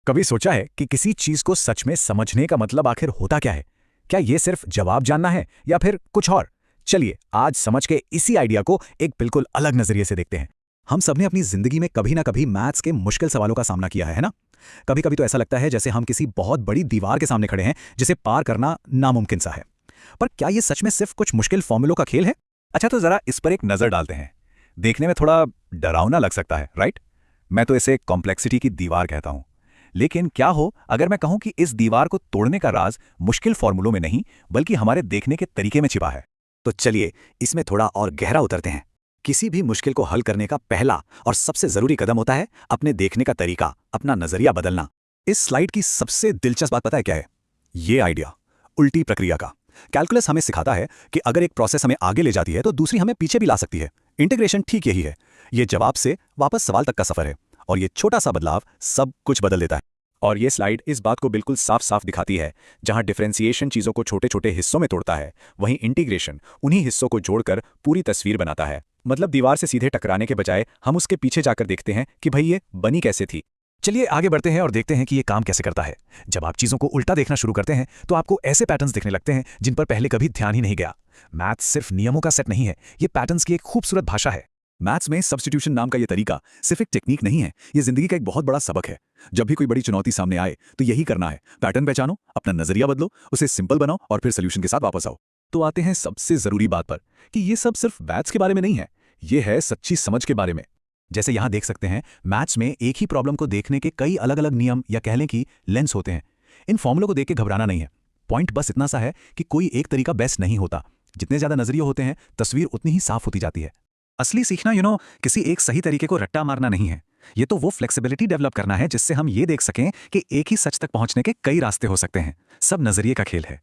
कभी सोचा है कि किसी चीज को सच में समझने का मतलब आखिर होता क्या है? क्या ये सिर्फ जवाब जानना है या फिर कुछ और? चलिए आज समझ के इसी आइडिया को एक बिल्कुल अलग नजरिए से देखते हैं। हम सबने अपनी जिंदगी में कभी ना कभी मैथ्स के मुश्किल सवालों का सामना किया है ना? कभी कभी तो ऐसा लगता है जैसे हम किसी बहुत बड़ी दीवार के सामने खड़े हैं जिसे पार करना नामुमकिन सा है। पर क्या ये सच में सिर्फ कुछ मुश्किल फॉर्मूलों का खेल है? अच्छा तो जरा इस पर एक नजर डालते हैं। देखने में थोड़ा डरावना लग सकता है, राइट? मैं तो इसे कॉम्प्लेक्सिटी की दीवार कहता हूं। लेकिन क्या हो अगर मैं कहूं कि इस दीवार को तोड़ने का राज मुश्किल फॉर्मूलों में नहीं बल्कि हमारे देखने के तरीके में छिपा है? तो चलिए इसमें थोड़ा और गहरा उतरते हैं। किसी भी मुश्किल को हल करने का पहला और सबसे जरूरी कदम होता है अपने देखने का तरीका, अपना नजरिया बदलना। इस स्लाइड की सबसे दिलचस्प बात पता है क्या है? ये आइडिया उल्टी प्रक्रिया का। कैलकुलस हमें सिखाता है कि अगर एक प्रोसेस हमें आगे ले जाती है तो दूसरी हमें पीछे भी ला सकती है। इंटीग्रेशन ठीक यही है। ये जवाब से वापस सवाल तक का सफर है और ये छोटा सा बदलाव सब कुछ बदल देता है। और ये स्लाइड इस बात को बिल्कुल साफ साफ दिखाती है। जहां डिफरेंशिएशन चीजों को छोटे छोटे हिस्सों में तोड़ता है, वहीं इंटीग्रेशन उन्हीं हिस्सों को जोड़कर पूरी तस्वीर बनाता है। मतलब दीवार से सीधे टकराने के बजाय हम उसके पीछे जाकर देखते हैं कि भाई ये बनी कैसे थी। चलिए आगे बढ़ते हैं और देखते हैं कि ये काम कैसे करता है। जब आप चीजों को उल्टा देखना शुरू करते हैं तो आपको ऐसे पैटर्न्स दिखने लगते हैं जिन पर पहले कभी ध्यान ही नहीं गया। मैथ्स सिर्फ नियमों का सेट नहीं है, ये पैटर्न्स की एक खूबसूरत भाषा है। मैथ्स में सब्स्टिट्यूशन नाम का ये तरीका सिर्फ एक टेक्निक नहीं है, ये जिंदगी का एक बहुत बड़ा सबक है। जब भी कोई बड़ी चुनौती सामने आए तो यही करना है, पैटर्न पहचानो, अपना नजरिया बदलो, उसे सिंपल बनाओ और फिर सोल्यूशन के साथ वापस आओ। तो आते हैं सबसे जरूरी बात पर कि ये सब सिर्फ मैथ्स के बारे में नहीं है, ये है सच्ची समझ के बारे में। जैसे यहां देख सकते हैं, मैथ्स में एक ही प्रॉब्लम को देखने के कई अलग अलग नियम या कह लें कि लेंस होते हैं। इन फॉर्मूलों को देख के घबराना नहीं है। पॉइंट बस इतना सा है कि कोई एक तरीका बेस्ट नहीं होता। जितने ज्यादा नजरिए होते हैं तस्वीर उतनी ही साफ होती जाती है। असली सीखना किसी एक सही तरीके को रट्टा मारना नहीं है। ये तो वो फ्लेक्सिबिलिटी डेवलप करना है जिससे हम ये देख सकें कि एक ही सच तक पहुंचने के कई रास्ते हो सकते हैं। सब नजरिए का खेल है।